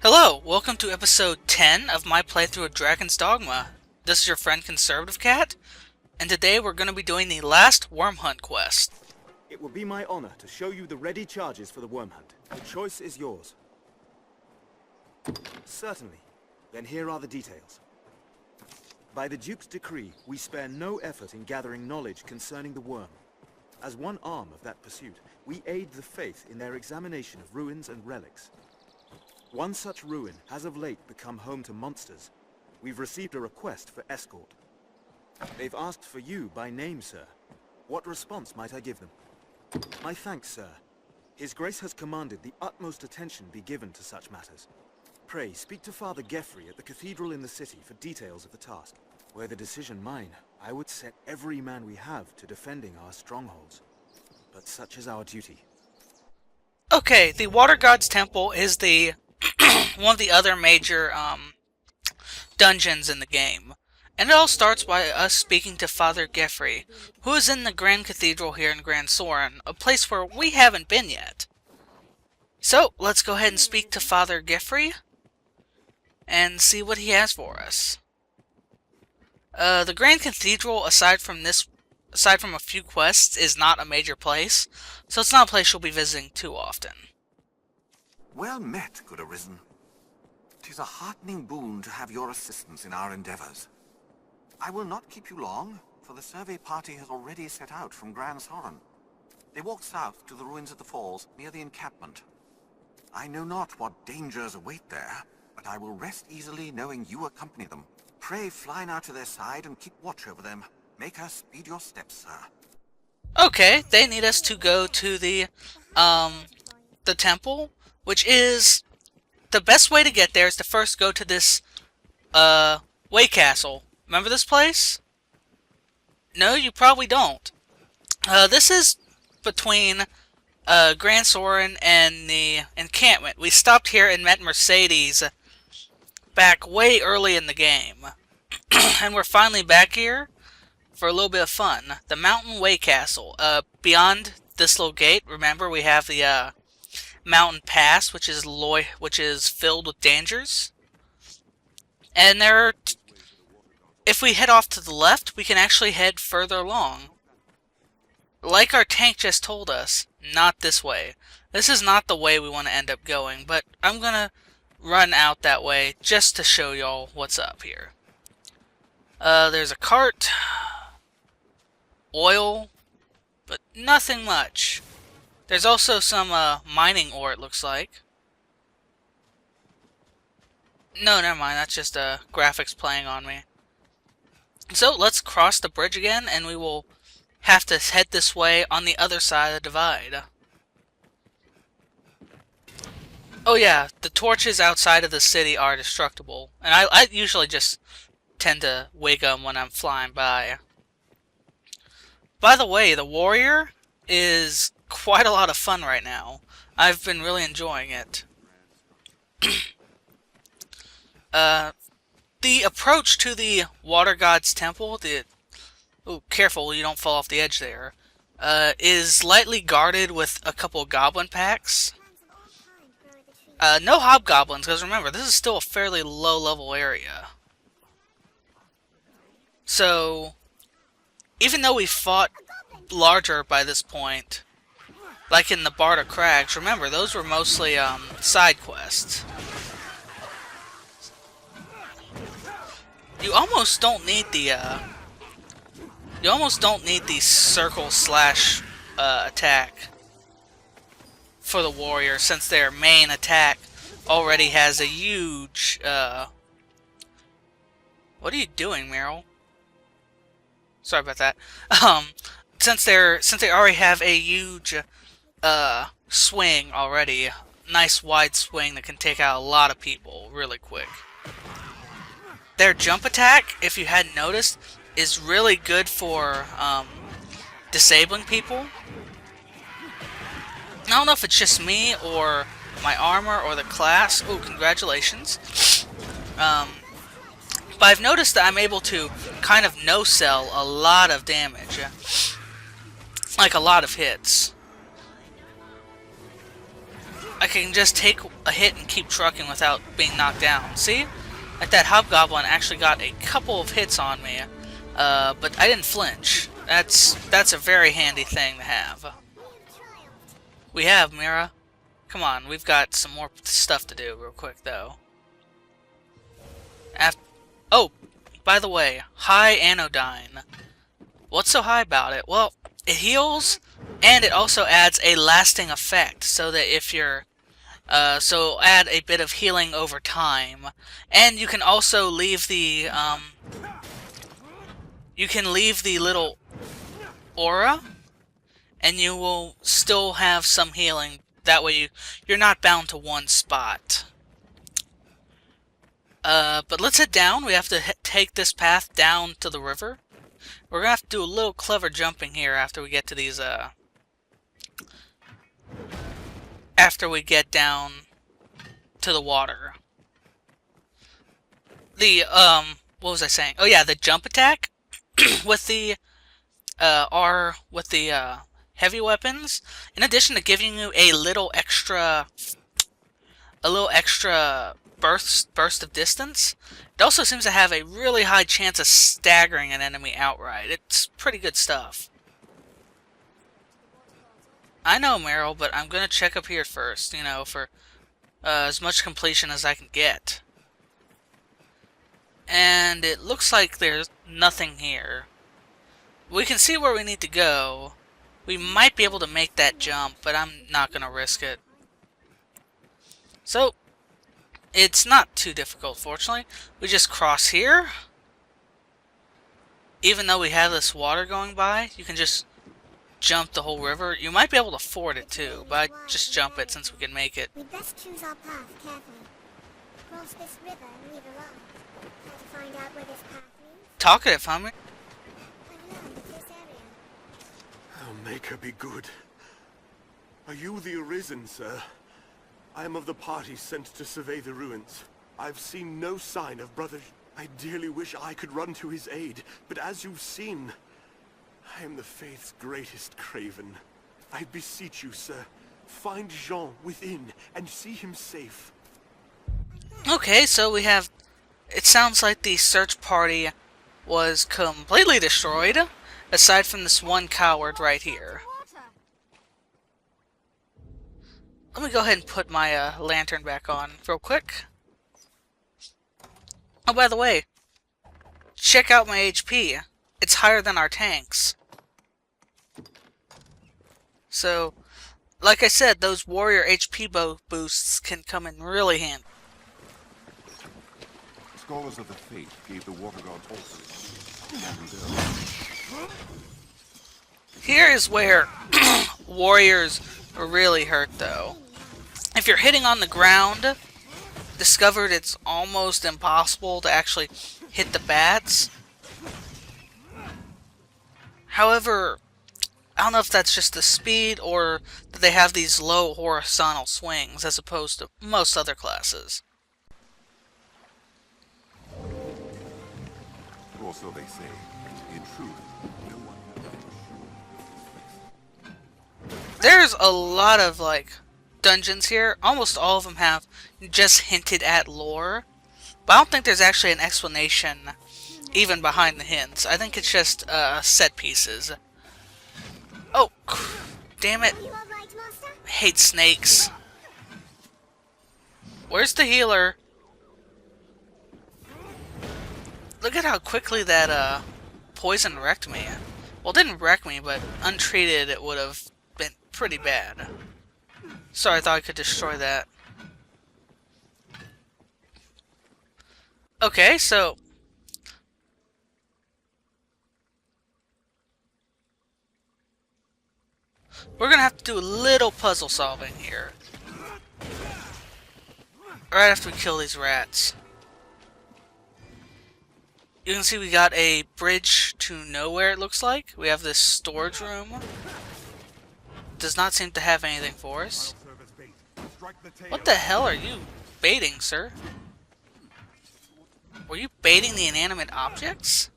Hello, welcome to episode 10 of my playthrough of Dragon's Dogma. This is your friend Conservative Cat, and today we're going to be doing the last Wyrmhunt Quest. It will be my honor to show you the ready charges for the worm hunt. The choice is yours. Certainly. Then here are the details. By the Duke's decree, we spare no effort in gathering knowledge concerning the worm. As one arm of that pursuit, we aid the faith in their examination of ruins and relics. One such ruin has of late become home to monsters. We've received a request for escort. They've asked for you by name, sir. What response might I give them? My thanks, sir. His Grace has commanded the utmost attention be given to such matters. Pray, speak to Father Geoffrey at the cathedral in the city for details of the task. Were the decision mine, I would set every man we have to defending our strongholds. But such is our duty. Okay, the Watergod's Temple is the one of the other major dungeons in the game. And it all starts by us speaking to Father Geoffrey, who is in the Grand Cathedral here in Gran Soren, a place where we haven't been yet. So, let's go ahead and speak to Father Geoffrey and see what he has for us. The Grand Cathedral, aside from a few quests, is not a major place, so it's not a place you'll be visiting too often. Well met, good Arisen. 'Tis a heartening boon to have your assistance in our endeavors. I will not keep you long, for the survey party has already set out from Gran Soren. They walk south to the ruins of the falls near the encampment. I know not what dangers await there, but I will rest easily knowing you accompany them. Pray fly now to their side and keep watch over them. Make her speed your steps, sir. Okay, they need us to go to the temple, which is... The best way to get there is to first go to this, Way Castle. Remember this place? No, you probably don't. This is between, Gran Soren and the encampment. We stopped here and met Mercedes back way early in the game. And we're finally back here for a little bit of fun. The Mountain Way Castle. Beyond this little gate, remember, we have the, Mountain Pass, which is filled with dangers. And if we head off to the left, we can actually head further along. Like our tank just told us, not this way. This is not the way we want to end up going, but I'm gonna run out that way just to show y'all what's up here. There's a cart, oil, but nothing much. There's also some mining ore, it looks like. No, never mind, that's just graphics playing on me. So, let's cross the bridge again, and we will have to head this way on the other side of the divide. Oh yeah, the torches outside of the city are destructible, and I usually just tend to wig them when I'm flying by. By the way, the warrior is quite a lot of fun right now. I've been really enjoying it. The approach to the Watergod's Temple, oh, careful you don't fall off the edge there, is lightly guarded with a couple of goblin packs. No hobgoblins, because remember, this is still a fairly low-level area. So, even though we fought larger by this point, like in the Barda Crags, remember, those were mostly, side quests. You almost don't need the, circle slash, attack for the warrior, since their main attack already has a huge, What are you doing, Meryl? Sorry about that. Since they already have a huge, swing already, nice wide swing that can take out a lot of people really quick. Their jump attack, if you hadn't noticed, is really good for, disabling people. I don't know if it's just me, or my armor, or the class. Oh, congratulations. But I've noticed that I'm able to kind of no-sell a lot of damage. Like a lot of hits. I can just take a hit and keep trucking without being knocked down. See? Like that hobgoblin actually got a couple of hits on me, but I didn't flinch. That's a very handy thing to have. We have, Mira. Come on, we've got some more stuff to do real quick, though. Oh, by the way, high anodyne. What's so high about it? Well, it heals, and it also adds a lasting effect, so that if you're... so add a bit of healing over time. And you can also leave the, you can leave the little aura, and you will still have some healing. That way you're not bound to one spot. But let's head down. We have to take this path down to the river. We're gonna have to do a little clever jumping here after we get to these, after we get down to the water. The, what was I saying? Oh yeah, the jump attack with the, heavy weapons, in addition to giving you a little extra burst of distance, it also seems to have a really high chance of staggering an enemy outright. It's pretty good stuff. I know, Meryl, but I'm gonna check up here first, you know, for as much completion as I can get. And it looks like there's nothing here. We can see where we need to go. We might be able to make that jump, but I'm not gonna risk it. So, it's not too difficult, fortunately. We just cross here. Even though we have this water going by, you can just jump the whole river. You might be able to ford it too, but I just jump it since we can make it. We'd best choose our path carefully. Cross this river and leave alone. How to find out where this path leads? Talkative, huh? I've learned this area. Oh, make her be good. Are you the Arisen, sir? I am of the party sent to survey the ruins. I've seen no sign of Brother... I dearly wish I could run to his aid, but as you've seen, I am the Faith's greatest craven. I beseech you, sir, find Jean within and see him safe. Okay, so we have... It sounds like the search party was completely destroyed, aside from this one coward right here. Let me go ahead and put my lantern back on real quick. Oh, by the way, check out my HP. It's higher than our tanks. So, like I said, those warrior HP boosts can come in really handy. Scholars of the Faith gave the Watergod altars. Here is where warriors really hurt, though. If you're hitting on the ground, discovered it's almost impossible to actually hit the bats. However, I don't know if that's just the speed or that they have these low horizontal swings as opposed to most other classes. Or so they say. In truth, no one knows. There's a lot of, like, dungeons here. Almost all of them have just hinted at lore. But I don't think there's actually an explanation even behind the hints. I think it's just set pieces. Oh, damn it. You all right, Master? I hate snakes. Where's the healer? Look at how quickly that poison wrecked me. Well, it didn't wreck me, but untreated it would have been pretty bad. Sorry, I thought I could destroy that. Okay, so... we're gonna have to do a little puzzle solving here. Right after we kill these rats. You can see we got a bridge to nowhere, it looks like. We have this storage room. Does not seem to have anything for us. What the hell are you baiting, sir? Were you baiting the inanimate objects?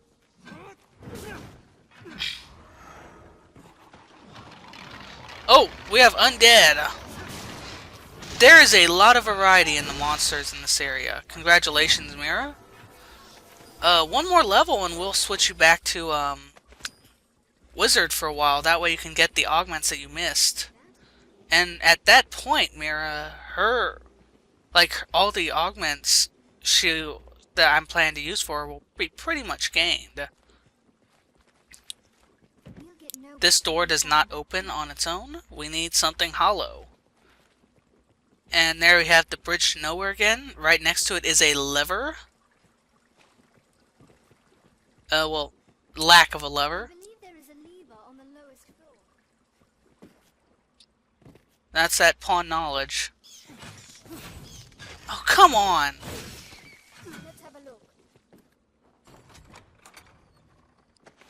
Oh, we have undead. There is a lot of variety in the monsters in this area. Congratulations, Mira. One more level and we'll switch you back to, Wizard for a while. That way you can get the augments that you missed. And at that point, Mira, all the augments that I'm planning to use for her will be pretty much gained. This door does not open on its own. We need something hollow. And there we have the bridge to nowhere again. Right next to it is a lever. Well, lack of a lever. That's that pawn knowledge. Oh, come on! Let's have a look.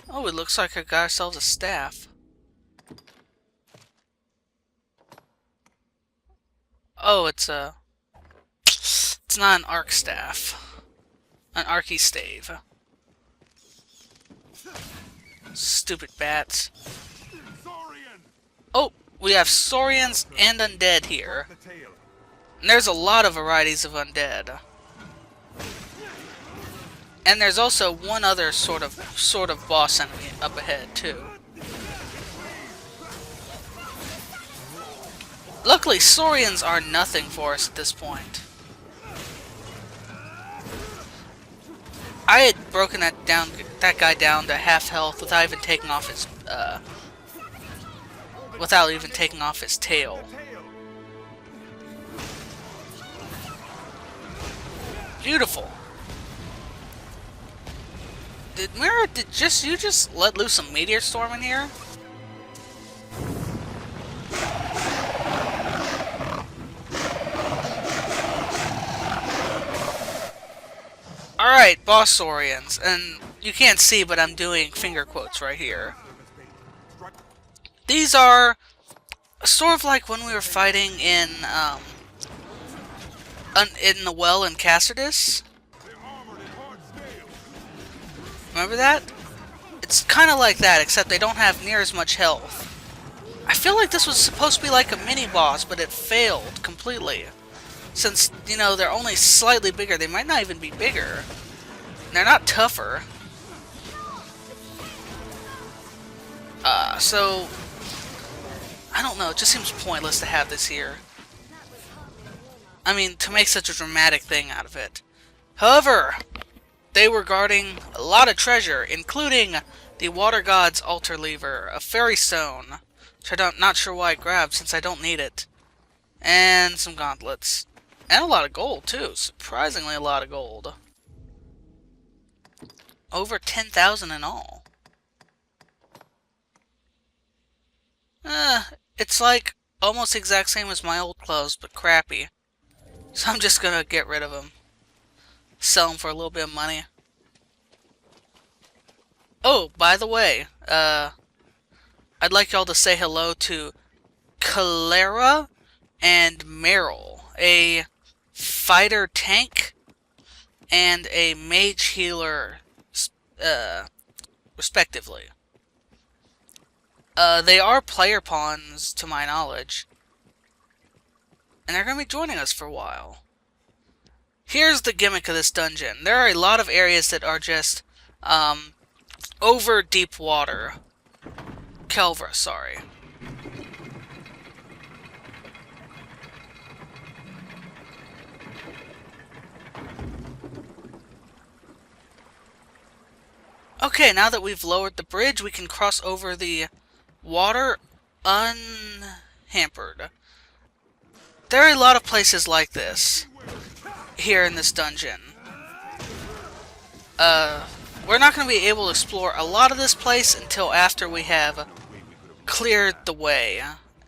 Oh, it looks like I got ourselves a staff. Oh, it's not an arc staff. An archy stave. Stupid bats. Oh, we have Saurians and undead here. And there's a lot of varieties of undead. And there's also one other sort of boss enemy up ahead too. Luckily, Saurians are nothing for us at this point. I had broken that guy down to half health without even taking off his tail. Beautiful. Did Mira, you just let loose a meteor storm in here? Alright, boss Saurians, and you can't see, but I'm doing finger quotes right here. These are sort of like when we were fighting in the well in Cassidy. Remember that? It's kind of like that, except they don't have near as much health. I feel like this was supposed to be like a mini-boss, but it failed completely. Since, you know, they're only slightly bigger, they might not even be bigger. They're not tougher. So... I don't know, it just seems pointless to have this here. I mean, to make such a dramatic thing out of it. However, they were guarding a lot of treasure, including the Watergod's altar lever, a fairy stone, which I'm not sure why I grabbed since I don't need it, and some gauntlets. And a lot of gold, too. Surprisingly a lot of gold. Over 10,000 in all. It's like almost the exact same as my old clothes, but crappy. So I'm just gonna get rid of them. Sell them for a little bit of money. Oh, by the way, I'd like y'all to say hello to Clara and Meryl, a fighter tank and a mage healer, respectively. They are player pawns, to my knowledge. And they're going to be joining us for a while. Here's the gimmick of this dungeon. There are a lot of areas that are just, over deep water. Kelvra, sorry. Okay, now that we've lowered the bridge, we can cross over the water unhampered. There are a lot of places like this here in this dungeon. We're not going to be able to explore a lot of this place until after we have cleared the way.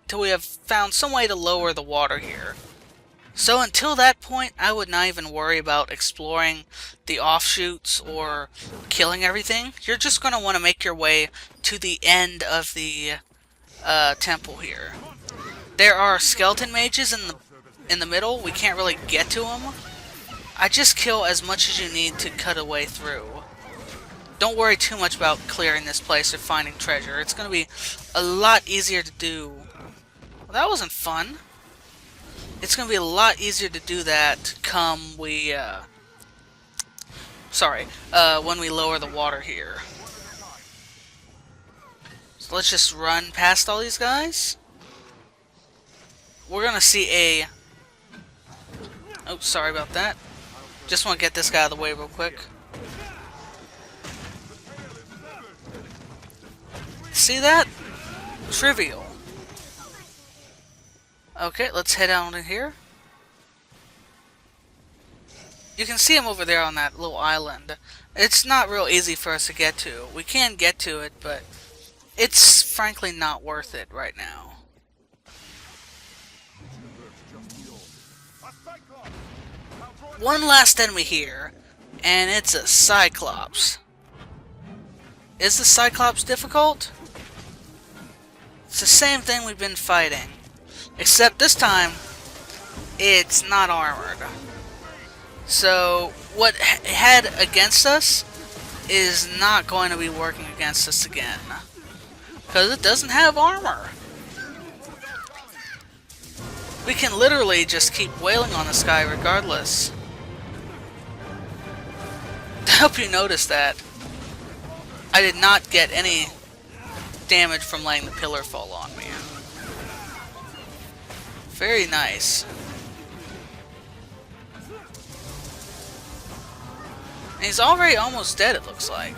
Until we have found some way to lower the water here. So until that point, I would not even worry about exploring the offshoots or killing everything. You're just going to want to make your way to the end of the temple here. There are skeleton mages in the middle. We can't really get to them. I just kill as much as you need to cut a way through. Don't worry too much about clearing this place or finding treasure. It's going to be a lot easier to do. Well, that wasn't fun. it's going to be a lot easier to do that come we, when we lower the water here. So let's just run past all these guys. We're going to see a... Oh, sorry about that. Just want to get this guy out of the way real quick. See that? Trivial. Okay, let's head out in here. You can see him over there on that little island. It's not real easy for us to get to. We can get to it, but it's frankly not worth it right now. One last enemy here, and it's a Cyclops. Is the Cyclops difficult? It's the same thing we've been fighting, except this time it's not armored. So what it had against us is not going to be working against us again, because it doesn't have armor. We can literally just keep wailing on this guy regardless. I hope you noticed that. I did not get any damage from letting the pillar fall on me. Very nice. And he's already almost dead, it looks like.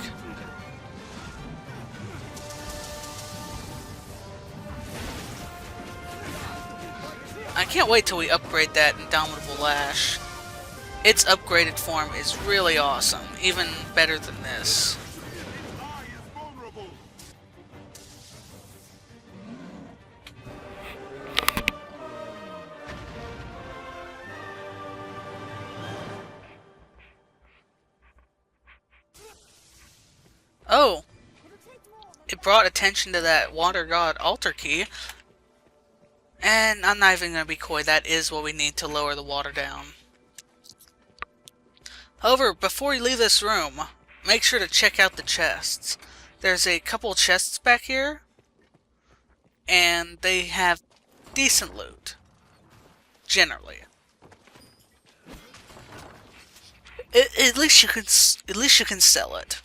I can't wait till we upgrade that Indomitable Lash. Its upgraded form is really awesome, even better than this. Oh! It brought attention to that Watergod altar key. And I'm not even going to be coy, that is what we need to lower the water down. However, before you leave this room, make sure to check out the chests. There's a couple chests back here, and they have decent loot. Generally. At least you can sell it.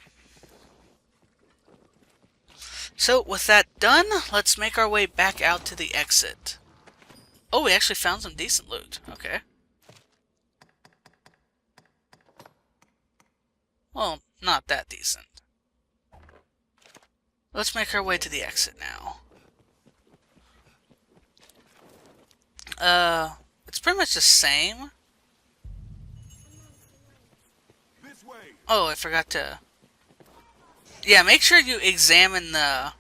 So, with that done, let's make our way back out to the exit. Oh, we actually found some decent loot. Okay. Well, not that decent. Let's make our way to the exit now. It's pretty much the same. Oh, I forgot to... Yeah, make sure you examine the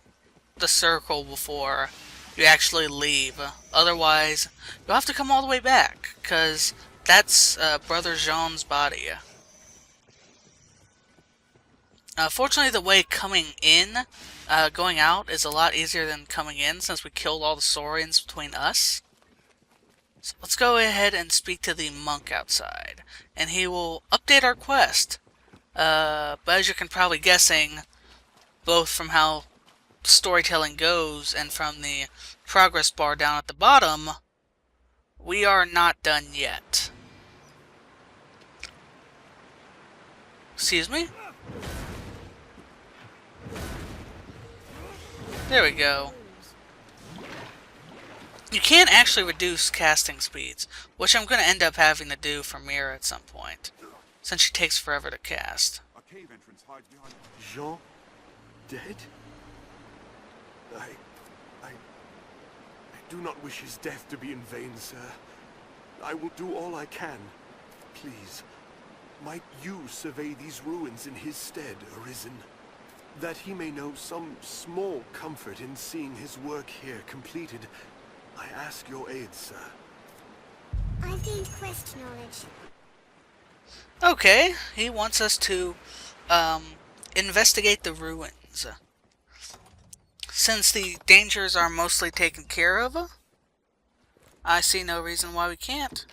circle before you actually leave. Otherwise, you'll have to come all the way back, because that's Brother Jean's body. Fortunately, the way coming in, going out is a lot easier than coming in, since we killed all the Saurians between us. So let's go ahead and speak to the monk outside, and he will update our quest. But as you can probably guessing, both from how storytelling goes and from the progress bar down at the bottom, we are not done yet. Excuse me? There we go. You can actually reduce casting speeds, which I'm going to end up having to do for Mira at some point, since she takes forever to cast. A cave entrance hides behind. Jean? Dead? I do not wish his death to be in vain, sir. I will do all I can. Please, might you survey these ruins in his stead, Arisen? That he may know some small comfort in seeing his work here completed, I ask your aid, sir. I've gained quest knowledge. Okay, he wants us to investigate the ruins. Since the dangers are mostly taken care of, I see no reason why we can't.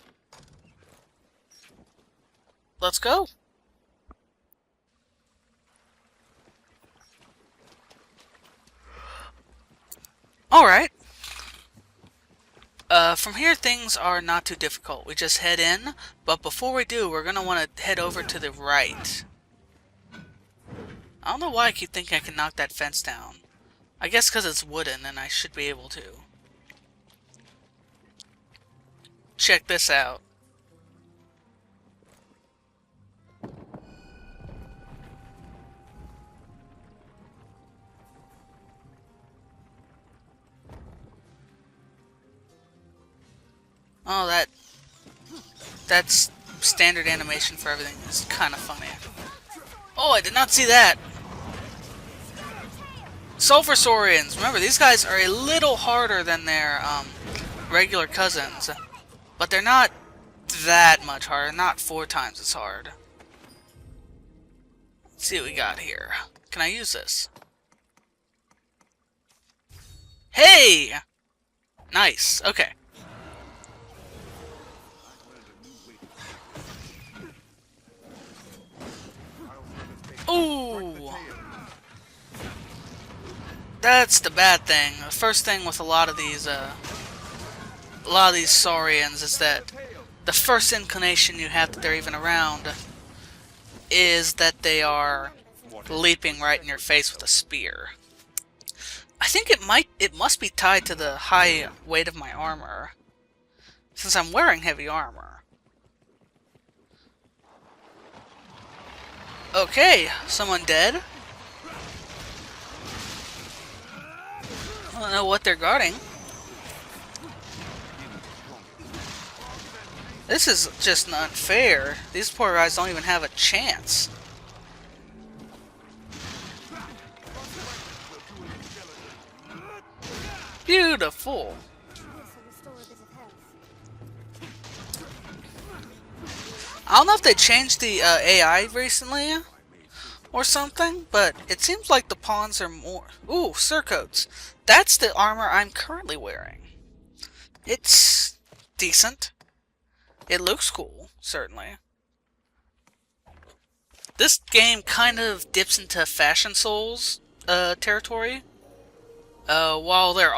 Let's go. Alright. From here, things are not too difficult. We just head in, but before we do, we're gonna want to head over to the right. I don't know why I keep thinking I can knock that fence down. I guess because it's wooden, and I should be able to. Check this out. Oh, that's standard animation for everything. It's kind of funny. Oh, I did not see that. Sulfur Saurians. Remember, these guys are a little harder than their regular cousins, but they're not that much harder. Not 4 times as hard. Let's see what we got here. Can I use this? Hey! Nice. Okay. Ooh! That's the bad thing. The first thing with a lot of these saurians is that the first inclination you have that they're even around is that they are leaping right in your face with a spear. I think it must be tied to the high weight of my armor, since I'm wearing heavy armor. Okay, someone dead? I don't know what they're guarding. This is just unfair. These poor guys don't even have a chance. Beautiful. I don't know if they changed the AI recently or something, but it seems like the pawns are more... Ooh, surcoats. That's the armor I'm currently wearing. It's decent. It looks cool, certainly. This game kind of dips into Fashion Souls territory. While there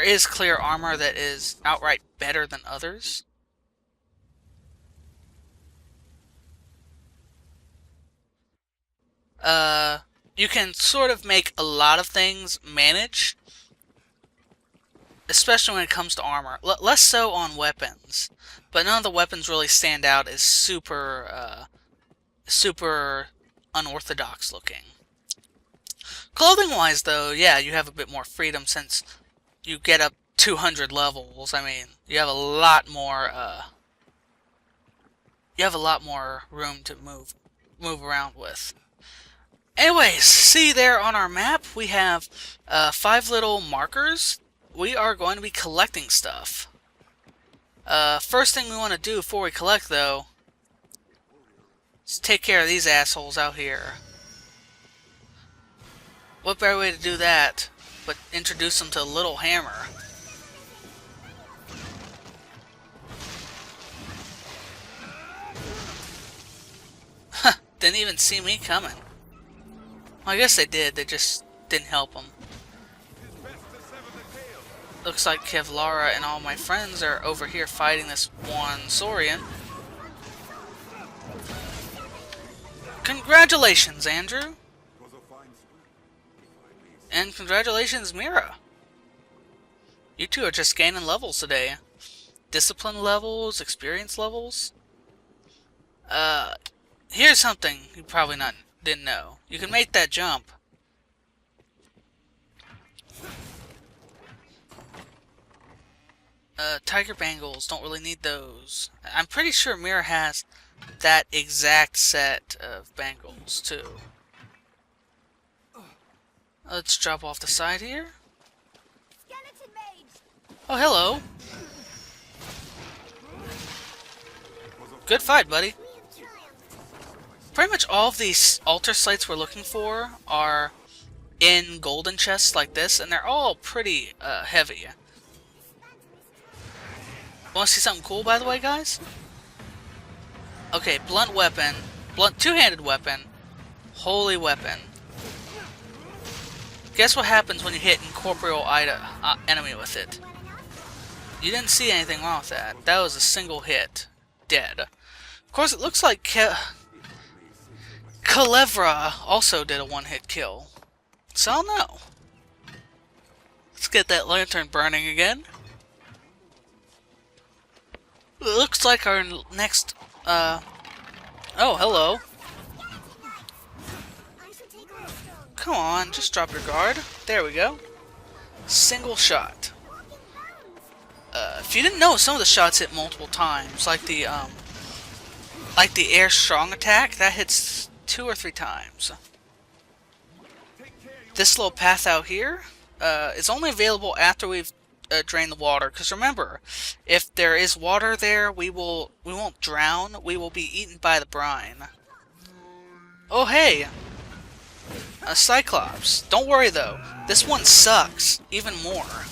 is clear armor that is outright better than others. You can sort of make a lot of things manage, especially when it comes to armor. Less so on weapons, but none of the weapons really stand out as super unorthodox looking. Clothing-wise, though, yeah, you have a bit more freedom since you get up 200 levels. I mean, you have a lot more room to move around with. Anyways, see there on our map, we have 5 little markers. We are going to be collecting stuff. First thing we want to do before we collect, though, is take care of these assholes out here. What better way to do that but introduce them to a little hammer? Huh, didn't even see me coming. Well, I guess they did, they just didn't help them. Looks like Kevlara and all my friends are over here fighting this one Saurian. Congratulations, Andrew! And congratulations, Mira! You two are just gaining levels today. Discipline levels, experience levels. Here's something you probably didn't know. You can make that jump. Tiger bangles, don't really need those. I'm pretty sure Mira has that exact set of bangles, too. Let's drop off the side here. Oh, hello. Good fight, buddy. Pretty much all of these altar sites we're looking for are in golden chests like this, and they're all pretty heavy. Want to see something cool, by the way, guys? Okay, blunt weapon, two-handed weapon, holy weapon. Guess what happens when you hit incorporeal enemy with it? You didn't see anything wrong with that. That was a single hit. Dead. Of course, it looks like Kalevra also did a one-hit kill. So I don't know. Let's get that lantern burning again. It looks like our next, oh, hello. Come on, just drop your guard. There we go. Single shot. If you didn't know, some of the shots hit multiple times, like the air strong attack, that hits 2 or 3 times. This little path out here is only available after we've drained the water. Because remember, if there is water there, we won't drown. We will be eaten by the brine. Oh hey, a Cyclops. Don't worry though, this one sucks even more.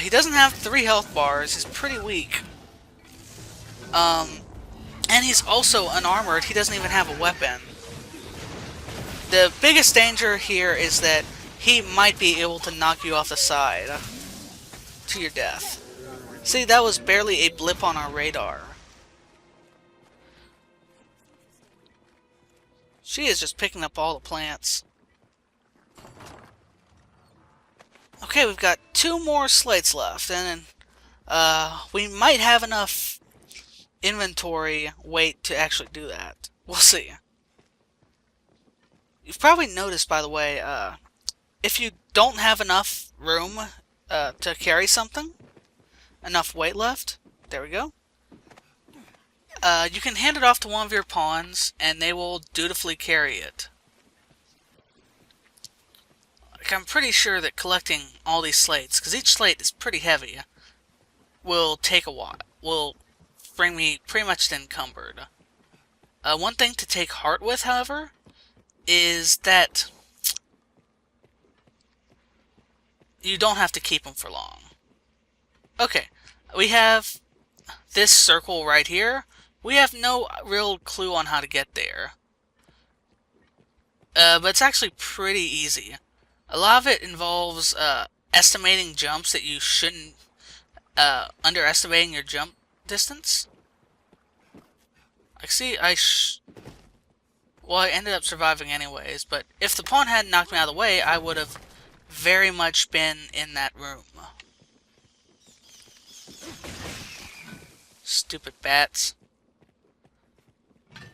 He doesn't have 3 health bars. He's pretty weak. And he's also unarmored. He doesn't even have a weapon. The biggest danger here is that he might be able to knock you off the side to your death. See, that was barely a blip on our radar. She is just picking up all the plants. Okay, we've got 2 more slates left, and we might have enough inventory weight to actually do that. We'll see. You've probably noticed, by the way, if you don't have enough room to carry something, enough weight left, there we go, you can hand it off to one of your pawns, and they will dutifully carry it. Like, I'm pretty sure that collecting all these slates, because each slate is pretty heavy, will take a while, will bring me pretty much encumbered. One thing to take heart with, however, is that you don't have to keep them for long. Okay, we have this circle right here. We have no real clue on how to get there. But it's actually pretty easy. A lot of it involves estimating jumps that you shouldn't, underestimating your jump distance. Like, see, well, I ended up surviving anyways, but if the pawn hadn't knocked me out of the way, I would have very much been in that room. Stupid bats.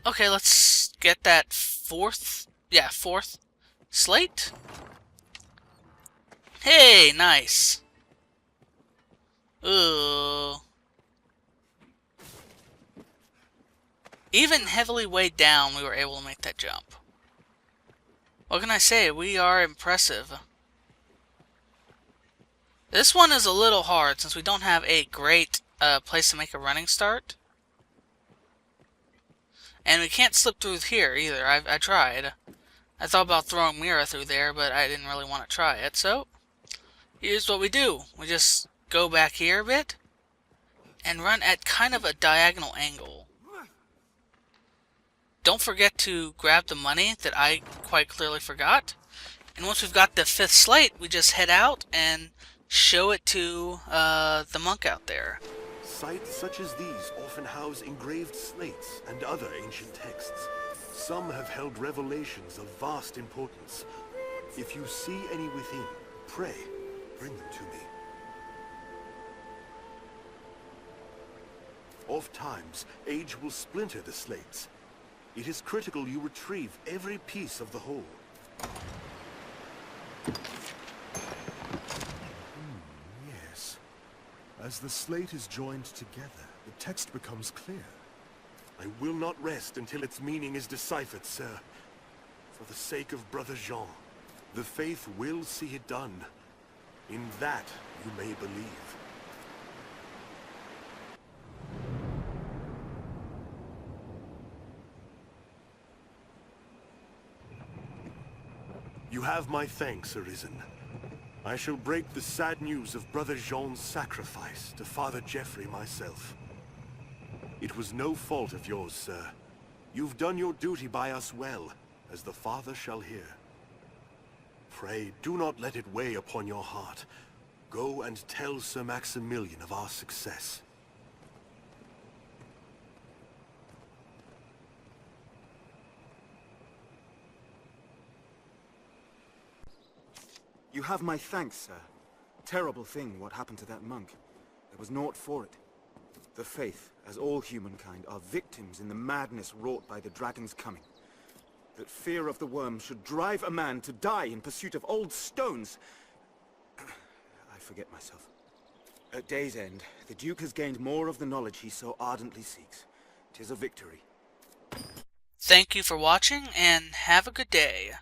Okay, let's get that fourth slate. Hey, nice. Ooh. Even heavily weighed down, we were able to make that jump. What can I say? We are impressive. This one is a little hard since we don't have a great place to make a running start. And we can't slip through here either. I tried. I thought about throwing Mira through there, but I didn't really want to try it. So, here's what we do. We just go back here a bit and run at kind of a diagonal angle. Don't forget to grab the money that I quite clearly forgot. And once we've got the 5th slate, we just head out and show it to the monk out there. Sites such as these often house engraved slates and other ancient texts. Some have held revelations of vast importance. If you see any within, pray, bring them to me. Oft times, age will splinter the slates. It is critical you retrieve every piece of the whole. Yes. As the slate is joined together, the text becomes clear. I will not rest until its meaning is deciphered, sir. For the sake of Brother Jean, the faith will see it done. In that you may believe. You have my thanks, Arisen. I shall break the sad news of Brother Jean's sacrifice to Father Geoffrey myself. It was no fault of yours, sir. You've done your duty by us well, as the Father shall hear. Pray, do not let it weigh upon your heart. Go and tell Sir Maximilian of our success. You have my thanks, sir. Terrible thing what happened to that monk. There was naught for it. The Faith, as all humankind, are victims in the madness wrought by the dragon's coming. That fear of the worm should drive a man to die in pursuit of old stones. I forget myself. At day's end, the Duke has gained more of the knowledge he so ardently seeks. 'Tis a victory. Thank you for watching, and have a good day.